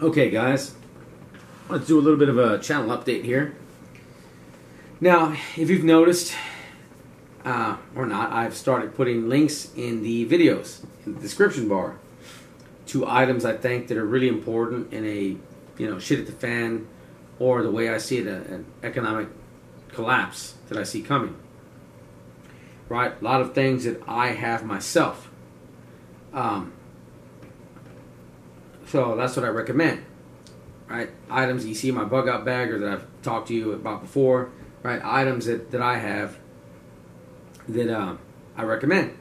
Okay, guys, let's do a little bit of a channel update here. Now, if you've noticed, or not, I've started putting links in the videos, in the description bar, to items I think that are really important in a, shit at the fan, or the way I see it, an economic collapse that I see coming. Right? A lot of things that I have myself. So that's what I recommend. Right? Items that you see in my bug out bag, or that I've talked to you about before. Right? Items that I have that I recommend.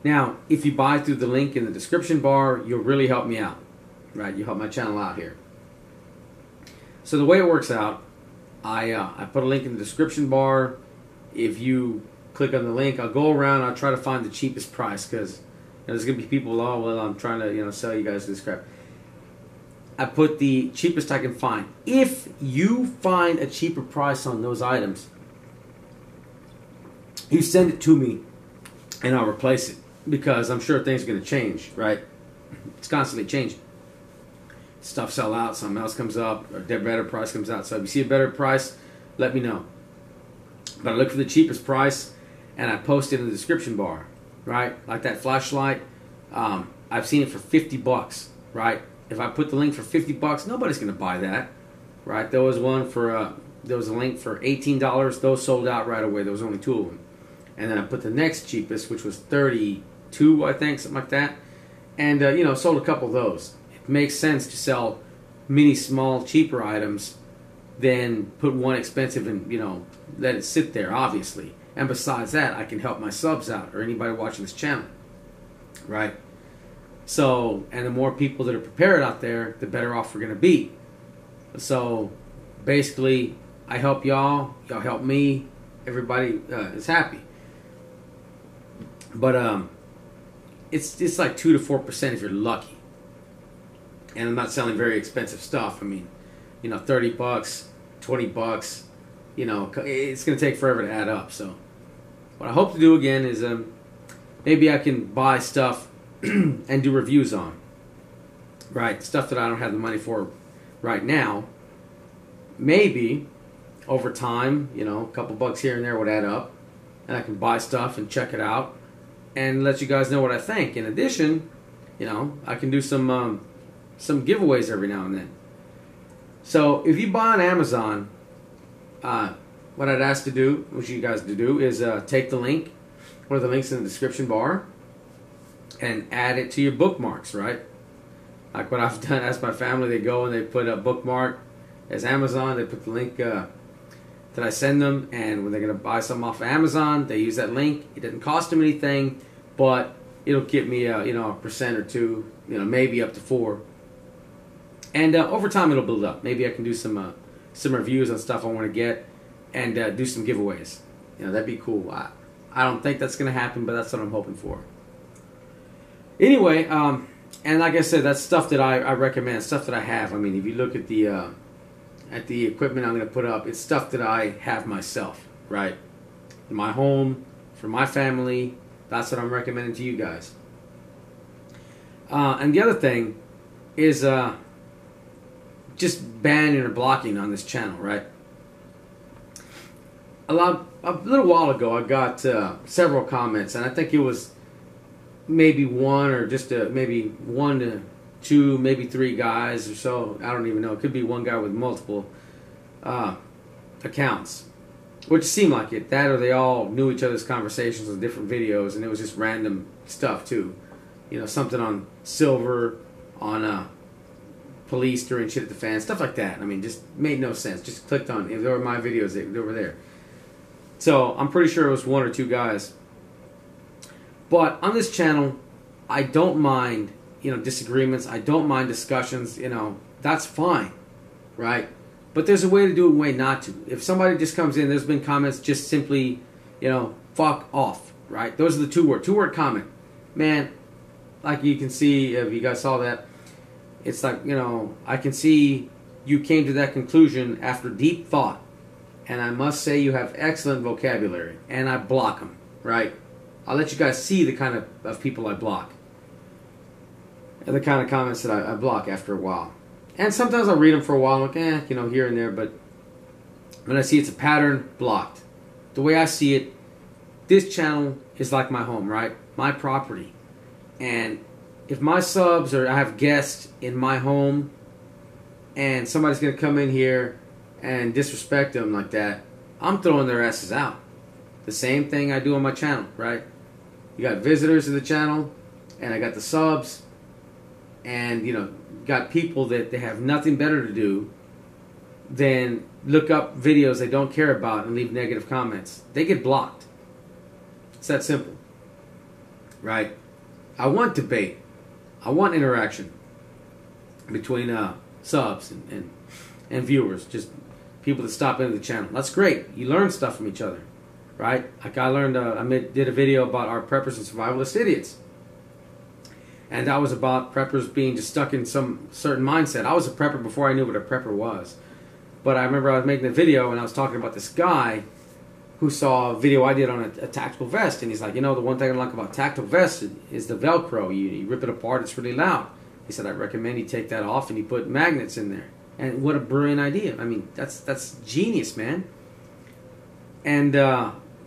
Now, if you buy through the link in the description bar, you'll really help me out. Right? You help my channel out here. So the way it works out, I put a link in the description bar. If you click on the link, I'll go around, I'll try to find the cheapest price, because there's going to be people, oh, well, I'm trying to sell you guys this crap. I put the cheapest I can find. If you find a cheaper price on those items, you send it to me and I'll replace it, because I'm sure things are going to change, right? It's constantly changing. Stuff sell out, something else comes up, or a better price comes out. So if you see a better price, let me know. But I look for the cheapest price and I post it in the description bar, right? Like that flashlight, I've seen it for 50 bucks, right? If I put the link for 50 bucks, nobody's going to buy that, right? There was one for, there was a link for $18. Those sold out right away. There was only 2 of them. And then I put the next cheapest, which was 32, I think, something like that. And, sold a couple of those. It makes sense to sell many small, cheaper items than put one expensive and, let it sit there, obviously. And besides that, I can help my subs out, or anybody watching this channel, right? So, and the more people that are prepared out there, the better off we're going to be. So, basically, I help y'all, y'all help me, everybody is happy. But it's like 2 to 4% if you're lucky. And I'm not selling very expensive stuff. I mean, 30 bucks, 20 bucks, it's going to take forever to add up. So what I hope to do again is maybe I can buy stuff and do reviews on. Right? Stuff that I don't have the money for right now. Maybe over time, a couple bucks here and there would add up. And I can buy stuff and check it out and let you guys know what I think. In addition, I can do some giveaways every now and then. So if you buy on Amazon, what I'd ask to do, what you guys to do, is take the link, one of the links in the description bar, and add it to your bookmarks, right? Like what I've done, ask my family, they go and they put a bookmark as Amazon, they put the link that I send them, and when they're going to buy something off of Amazon, they use that link. It doesn't cost them anything, but it'll get me a percent or two, maybe up to 4. And over time it'll build up. Maybe I can do some reviews on stuff I want to get, and do some giveaways. That'd be cool. I don't think that's going to happen, but that's what I'm hoping for. Anyway, and like I said, that's stuff that I recommend, stuff that I have. I mean, if you look at the equipment I'm going to put up, it's stuff that I have myself, right? In my home, for my family. That's what I'm recommending to you guys. And the other thing is just banning or blocking on this channel, right? A little while ago, I got several comments, and I think it was maybe one, or just maybe 1 to 2, maybe 3 guys or so. I don't even know. It could be one guy with multiple accounts, which seemed like it. That, or they all knew each other's conversations with different videos, and it was just random stuff too. Something on silver, on police during shit at the fan, stuff like that. I mean, just made no sense. Just clicked on, if they were my videos, they were there. So I'm pretty sure it was 1 or 2 guys. But on this channel, I don't mind, disagreements. I don't mind discussions. That's fine, right? But there's a way to do it and a way not to. If somebody just comes in, there's been comments just simply, fuck off, right? Those are the 2-word comment. Man, like you can see, if you guys saw that, it's like, I can see you came to that conclusion after deep thought. And I must say you have excellent vocabulary. And I block them, right? I'll let you guys see the kind of people I block. are the kind of comments that I block after a while. And sometimes I'll read them for a while, like, here and there, but when I see it's a pattern, blocked. The way I see it, this channel is like my home, right? My property. And if my subs or I have guests in my home and somebody's going to come in here and disrespect them like that, I'm throwing their asses out. The same thing I do on my channel, right? You got visitors to the channel, and I got the subs, and, got people that they have nothing better to do than look up videos they don't care about and leave negative comments. They get blocked. It's that simple, right? I want debate. I want interaction between subs and viewers, just people that stop into the channel. That's great. You learn stuff from each other, right? Like I learned, did a video about our preppers and survivalist idiots. And that was about preppers being just stuck in some certain mindset. I was a prepper before I knew what a prepper was. But I remember I was making a video and I was talking about this guy who saw a video I did on a tactical vest. And he's like, the one thing I like about tactical vests is the Velcro. You rip it apart, it's really loud. He said, I recommend you take that off and you put magnets in there. And what a brilliant idea. I mean, that's genius, man. And,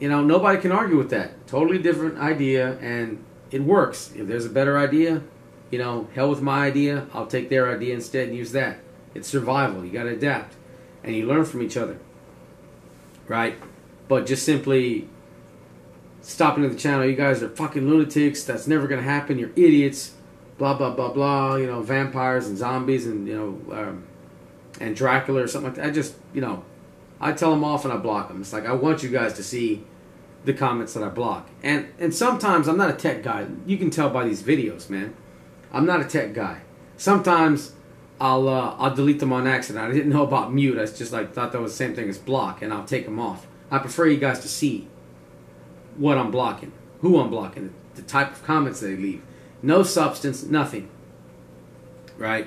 nobody can argue with that. Totally different idea, and it works. If there's a better idea, hell with my idea. I'll take their idea instead and use that. It's survival. You got to adapt. And you learn from each other. Right? But just simply stopping at the channel, you guys are fucking lunatics. That's never going to happen. You're idiots. Blah, blah, blah, blah. Vampires and zombies and Dracula or something like that. I just, I tell them off and I block them. It's like I want you guys to see the comments that I block. And sometimes I'm not a tech guy. You can tell by these videos, man. I'm not a tech guy. Sometimes I'll delete them on accident. I didn't know about mute. I just thought that was the same thing as block, and I'll take them off. I prefer you guys to see what I'm blocking, who I'm blocking, the type of comments they leave. No substance, nothing. Right?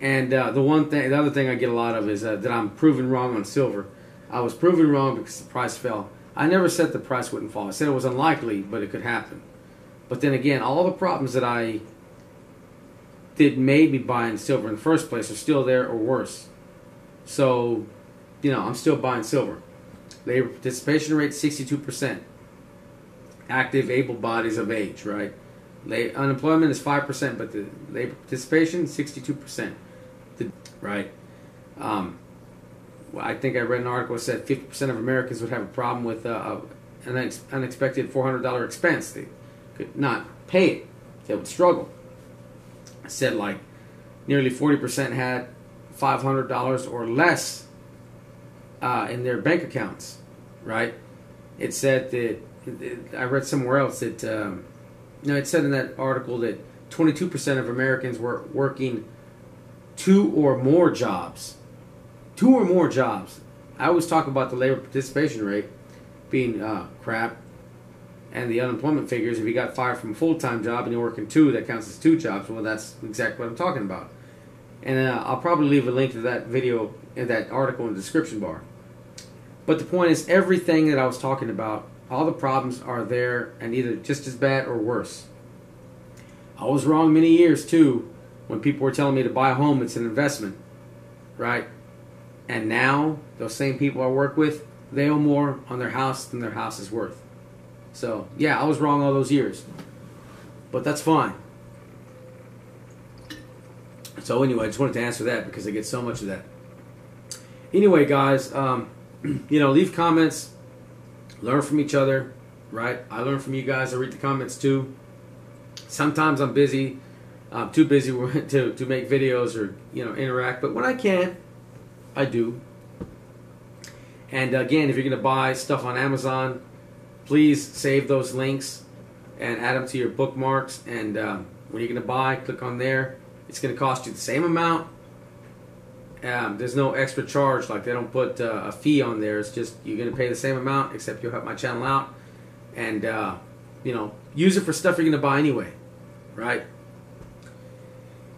And the other thing I get a lot of is that I'm proven wrong on silver. I was proven wrong because the price fell. I never said the price wouldn't fall. I said it was unlikely, but it could happen. But then again, all the problems that made me buying silver in the first place are still there or worse. So, I'm still buying silver. Labor participation rate 62%. Active, able bodies of age, right? Unemployment is 5%, but the labor participation 62%. Right? I think I read an article that said 50% of Americans would have a problem with an unexpected $400 expense. They could not pay it. They would struggle. I said nearly 40% had $500 or less in their bank accounts. Right? It said that, I read somewhere else that, it said in that article that 22% of Americans were working 2 or more jobs. 2 or more jobs. I always talk about the labor participation rate being crap, and the unemployment figures. If you got fired from a full-time job and you're working 2, that counts as 2 jobs. Well, that's exactly what I'm talking about. And I'll probably leave a link to that video, that article in the description bar. But the point is, everything that I was talking about, all the problems are there, and either just as bad or worse. I was wrong many years too, when people were telling me to buy a home, it's an investment, right? And now, those same people I work with, they owe more on their house than their house is worth. So, yeah, I was wrong all those years. But that's fine. So anyway, I just wanted to answer that because I get so much of that. Anyway, guys, leave comments. Learn from each other, right? I learn from you guys. I read the comments too. Sometimes I'm busy. I'm too busy to make videos or, interact. But when I can, I do. And again, if you're going to buy stuff on Amazon, please save those links and add them to your bookmarks. And when you're going to buy, click on there. It's going to cost you the same amount. There's no extra charge. Like, they don't put a fee on there. It's just you're going to pay the same amount, except you'll help my channel out. And, use it for stuff you're going to buy anyway. Right?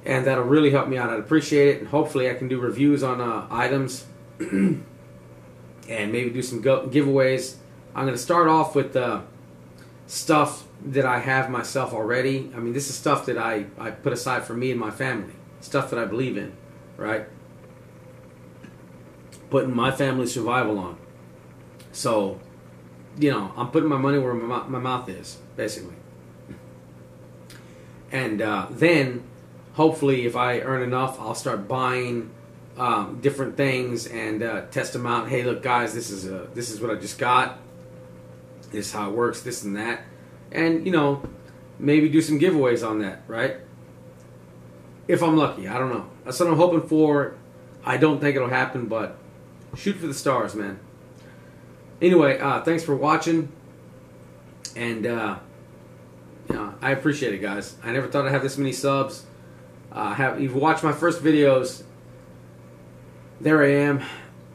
And that'll really help me out. I'd appreciate it. And hopefully I can do reviews on items. And maybe do some giveaways. I'm going to start off with stuff that I have myself already. I mean, this is stuff that I put aside for me and my family. Stuff that I believe in, right? Putting my family's survival on. So, you know, I'm putting my money where my mouth is, basically. And then, hopefully, if I earn enough, I'll start buying different things and test them out. Hey, look, guys, this is what I just got. This is how it works, this and that. And, you know, maybe do some giveaways on that, right? If I'm lucky, I don't know. That's what I'm hoping for. I don't think it'll happen, but shoot for the stars, man. Anyway, thanks for watching. And, you know, I appreciate it, guys. I never thought I'd have this many subs. You've watched my first videos. There I am.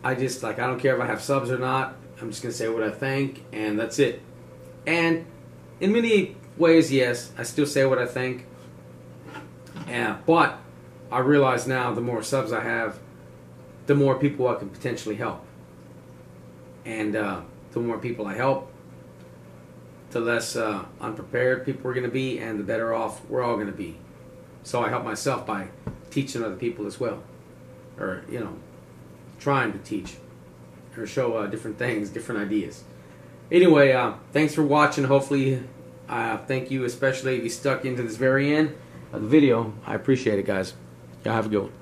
I don't care if I have subs or not. I'm just going to say what I think, and that's it. And in many ways, yes, I still say what I think. But I realize now the more subs I have, the more people I can potentially help. And the more people I help, the less unprepared people are going to be, and the better off we're all going to be. So I help myself by teaching other people as well. Or, you know, trying to teach. Or show different things, different ideas. Anyway, thanks for watching. Hopefully, thank you, especially if you stuck into this very end of the video. I appreciate it, guys. Y'all have a good one.